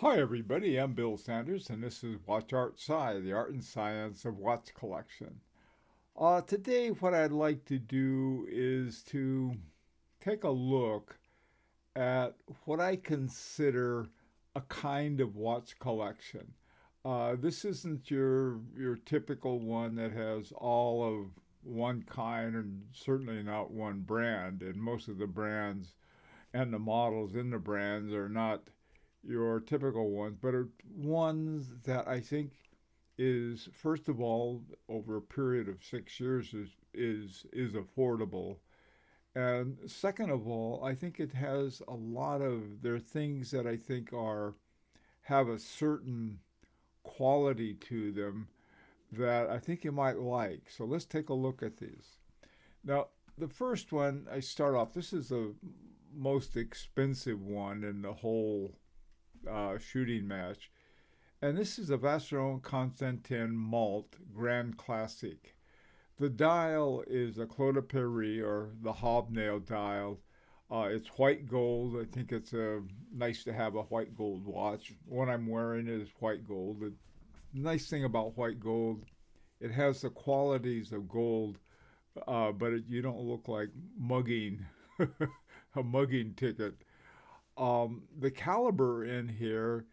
Hi, everybody. I'm Bill Sanders, and this is Watch Art Sci, the art and science of watch collection. Today, what I'd like to do is to take a look at what I consider a kind of watch collection. This isn't your typical one that has all of one kind, and certainly not one brand. And most of the brands and the models in the brands are not your typical ones, but are ones that I think is first of all over a period of 6 years is affordable, and second of all, I think it has a lot of there are things that I think are have a certain quality to them that I think you might like. So let's take a look at these. Now, the first one I start off. This is the most expensive one in the whole shooting match. And this is a Vacheron Constantin Malt Grand Classic. The dial is a Claude Perry or the hobnail dial. It's white gold. I think it's nice to have a white gold watch. What I'm wearing is white gold. The nice thing about white gold, it has the qualities of gold, but you don't look like mugging a mugging ticket. The caliber in here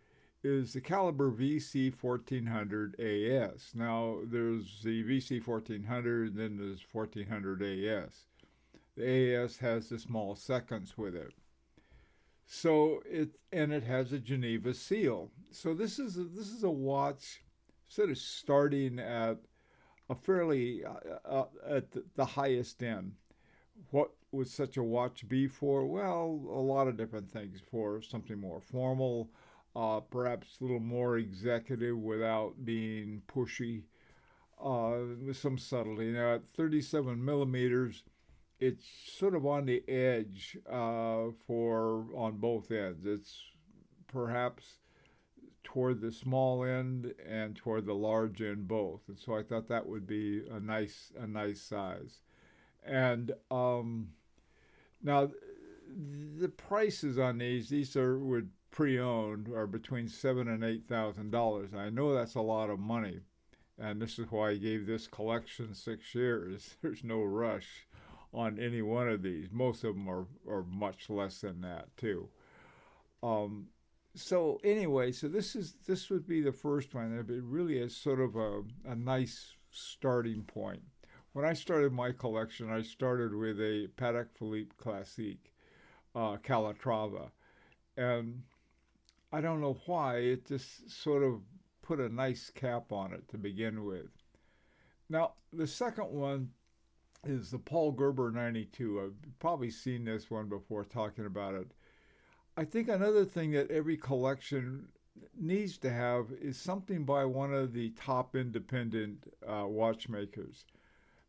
is the caliber VC 1400 AS. Now, there's the VC 1400, and then there's 1400 AS. The AS has the small seconds with it. So it has a Geneva seal. So this is a watch sort of starting at a fairly at the highest end. What would such a watch be for? Well, a lot of different things. For something more formal, perhaps a little more executive without being pushy, with some subtlety. Now, at 37 millimeters, it's sort of on the edge for on both ends. It's perhaps toward the small end and toward the large end both. And so I thought that would be a nice size. And now the prices on these are with pre-owned are between $7,000 and $8,000. I know that's a lot of money, and this is why I gave this collection 6 years. There's no rush on any one of these. Most of them are much less than that too. So anyway, so this would be the first one. It really is sort of a nice starting point. When I started my collection, I started with a Patek Philippe Classique, Calatrava, and I don't know why it just sort of put a nice cap on it to begin with. Now the second one is the Paul Gerber 92. I've probably seen this one before talking about it. I think another thing that every collection needs to have is something by one of the top independent watchmakers.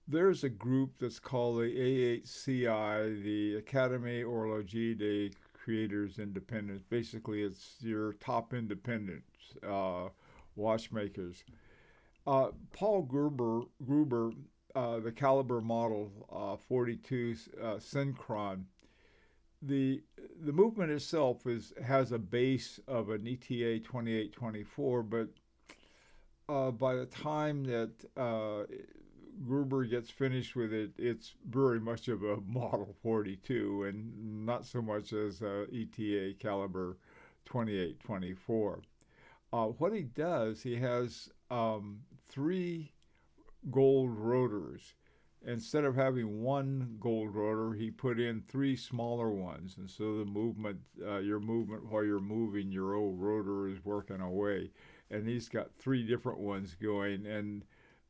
There's a group that's called the AHCI, the Académie Horologie des Creators Independents. Basically, it's your top independent watchmakers. Paul Gruber, the caliber model 42 Synchron, the movement itself has a base of an ETA 2824, but by the time that Gruber gets finished with it, it's very much of a Model 42 and not so much as a ETA caliber 2824. What he does, he has three gold rotors. Instead of having one gold rotor, he put in three smaller ones, and so the movement, your movement while you're moving, your old rotor is working away, and he's got three different ones going, and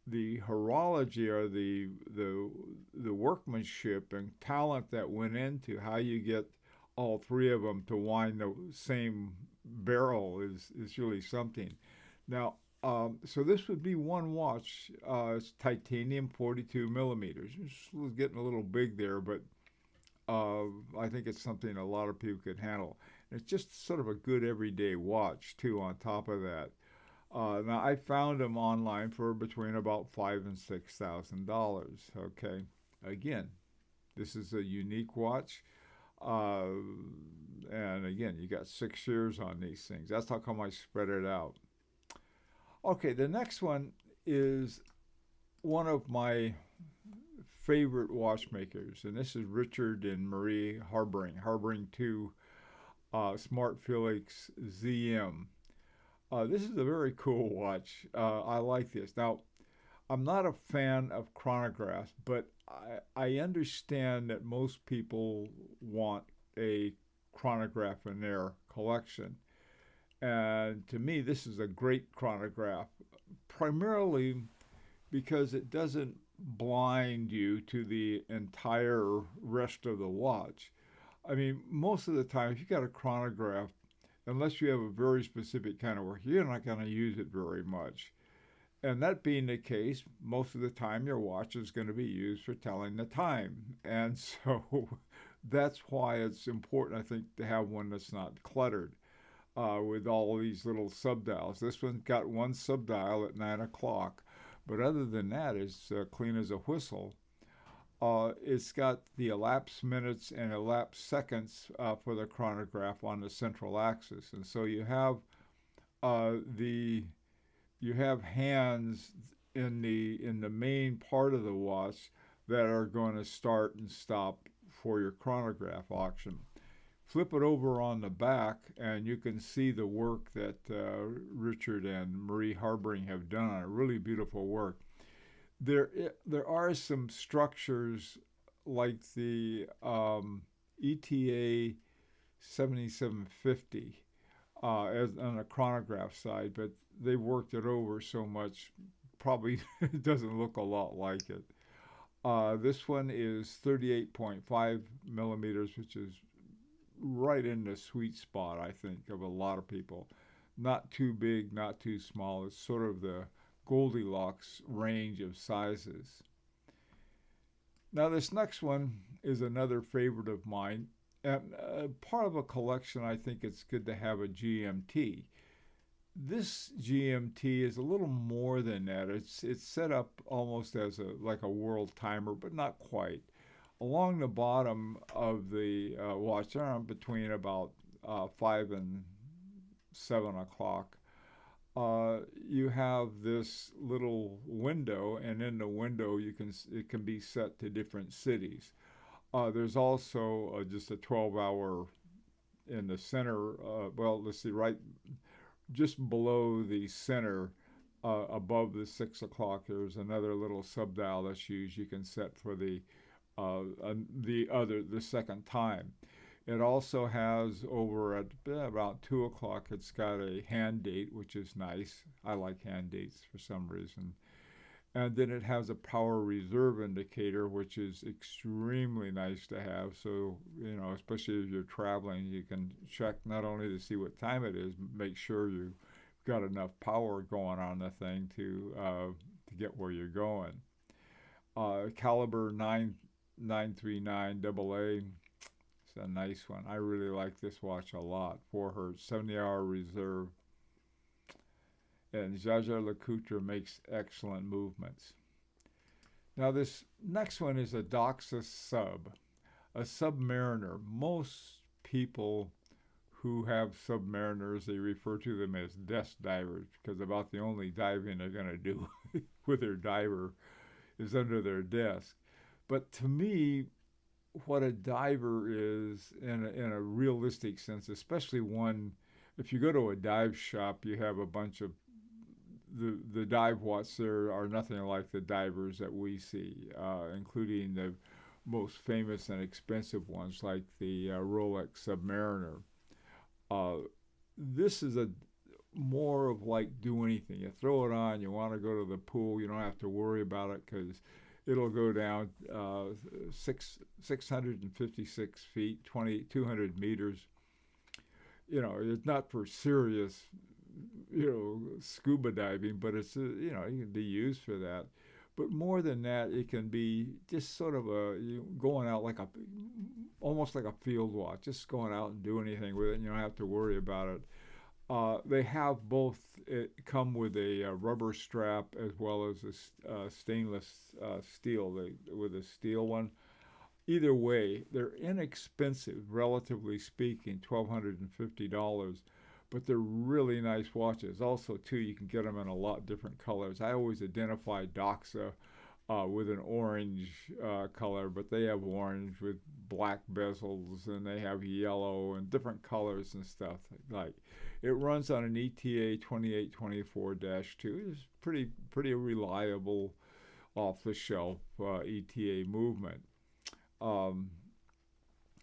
the horology or the workmanship and talent that went into how you get all three of them to wind the same barrel is really something. Now, so this would be one watch. It's titanium 42 millimeters. It's getting a little big there, but I think it's something a lot of people could handle. And it's just sort of a good everyday watch too. On top of that, now I found them online for between about $5,000 and $6,000. Okay, again, this is a unique watch. Uh, and again, you got 6 years on these things. That's how come I spread it out. Okay, the next one is one of my favorite watchmakers, and this is Richard and Marie Harboring 2 Smart Felix ZM. This is a very cool watch. I like this. Now, I'm not a fan of chronographs, but I understand that most people want a chronograph in their collection. And to me, this is a great chronograph, primarily because it doesn't blind you to the entire rest of the watch. I mean, most of the time, if you got a chronograph, unless you have a very specific kind of work, you're not going to use it very much. And that being the case, most of the time your watch is going to be used for telling the time. And so that's why it's important, I think, to have one that's not cluttered with all these little subdials. This one's got one subdial at 9 o'clock, but other than that, it's clean as a whistle. It's got the elapsed minutes and elapsed seconds for the chronograph on the central axis, and so the you have hands in the main part of the watch that are going to start and stop for your chronograph action. Flip it over on the back, and you can see the work that Richard and Marie Harboring have done on it. Really beautiful work. There are some structures like the ETA 7750 as on the chronograph side, but they worked it over so much, probably it doesn't look a lot like it. This one is 38.5 millimeters, which is right in the sweet spot, I think, of a lot of people. Not too big, not too small. It's sort of the Goldilocks range of sizes. Now, this next one is another favorite of mine. And part of a collection, I think it's good to have a GMT. This GMT is a little more than that. It's set up almost as like a world timer, but not quite. Along the bottom of the watch arm, between about 5 and 7 o'clock, you have this little window, and in the window it can be set to different cities. There's also just a 12-hour in the center. Well, let's see, right just below the center, above the 6 o'clock, there's another little subdial that's used. You can set for the second time. It also has over at about 2 o'clock, it's got a hand date, which is nice. I like hand dates for some reason. And then it has a power reserve indicator, which is extremely nice to have. So, especially if you're traveling, you can check not only to see what time it is, but make sure you've got enough power going on the thing to get where you're going. Caliber 939 AA. It's a nice one. I really like this watch a lot. 4 hertz, 70-hour reserve. And Jaeger-LeCoultre makes excellent movements. Now, this next one is a Doxa Sub, a Submariner. Most people who have Submariners, they refer to them as desk divers, because about the only diving they're going to do with their diver is under their desk. But to me, what a diver is in a realistic sense, especially one, if you go to a dive shop, you have a bunch of the dive watch there are nothing like the divers that we see, including the most famous and expensive ones like the Rolex Submariner. This is a more of like do anything. You throw it on, you want to go to the pool, you don't have to worry about it because it'll go down 656 feet, 200 meters. It's not for serious scuba diving, but it's it can be used for that. But more than that, it can be just sort of going out like almost like a field watch, just going out and do anything with it, and you don't have to worry about it. They have both come with a rubber strap as well as a stainless steel, with a steel one. either way, they're inexpensive, relatively speaking, $1,250, but they're really nice watches. Also, too, you can get them in a lot of different colors. I always identify Doxa with an orange color, but they have orange with black bezels, and they have yellow and different colors and stuff. Like it runs on an ETA 2824-2. It's pretty reliable, off the shelf ETA movement. Um,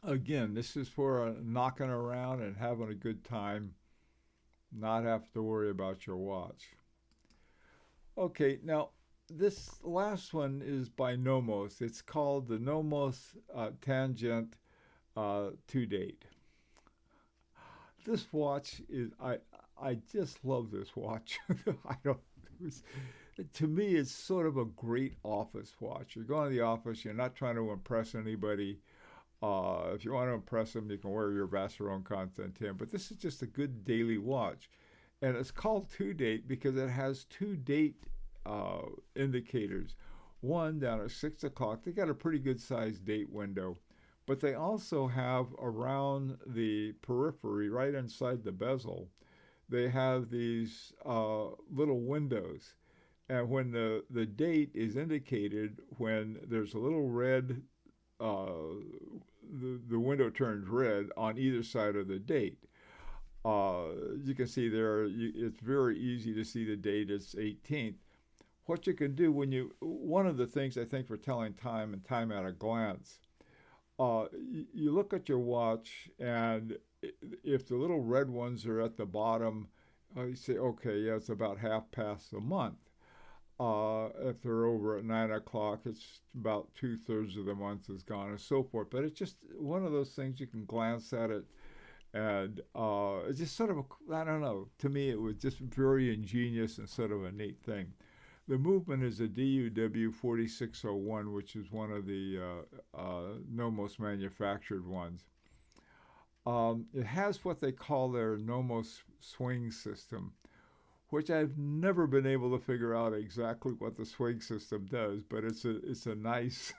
Again, this is for knocking around and having a good time, not have to worry about your watch. Okay, now this last one is by Nomos. It's called the Nomos Tangent 2-Date. This watch is I just love this watch. I don't. It's, to me, it's sort of a great office watch. You're going to the office. You're not trying to impress anybody. If you want to impress them, you can wear your Vacheron Constantin. But this is just a good daily watch. And it's called 2-Date because it has 2-date indicators. One down at 6 o'clock. They got a pretty good sized date window. But they also have around the periphery, right inside the bezel, they have these little windows. And when the date is indicated, when there's a little red, the window turns red on either side of the date. You can see there, it's very easy to see the date. It's 18th. What you can do one of the things I think for telling time and time at a glance, you look at your watch, and if the little red ones are at the bottom, you say, okay, yeah, it's about half past the month. If they're over at 9 o'clock, it's about 2/3 of the month is gone, and so forth. But it's just one of those things you can glance at it, and it's just sort of, I don't know, to me it was just very ingenious and sort of a neat thing. The movement is a DUW 4601, which is one of the Nomos manufactured ones. It has what they call their Nomos swing system, which I've never been able to figure out exactly what the swing system does, but it's a nice,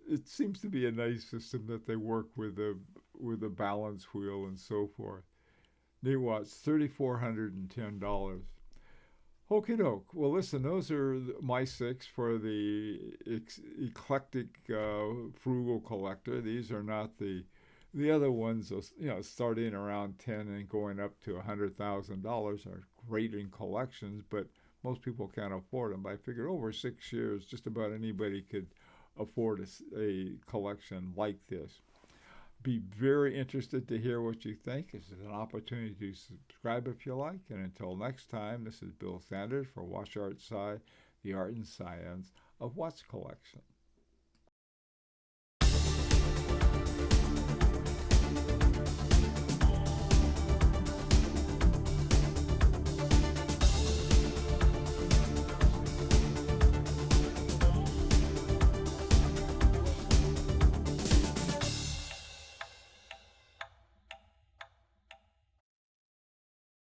it seems to be a nice system that they work with a balance wheel and so forth. Neat watch, $3,410. Okie doke. Well, listen, those are my 6 for the Eclectic Frugal collector. These are not the other ones, starting around 10 and going up to $100,000 are great in collections, but most people can't afford them. But I figured over 6 years, just about anybody could afford a collection like this. Be very interested to hear what you think. This is an opportunity to subscribe if you like. And until next time, this is Bill Sanders for Wach Art Sci, the art and science of watch collection.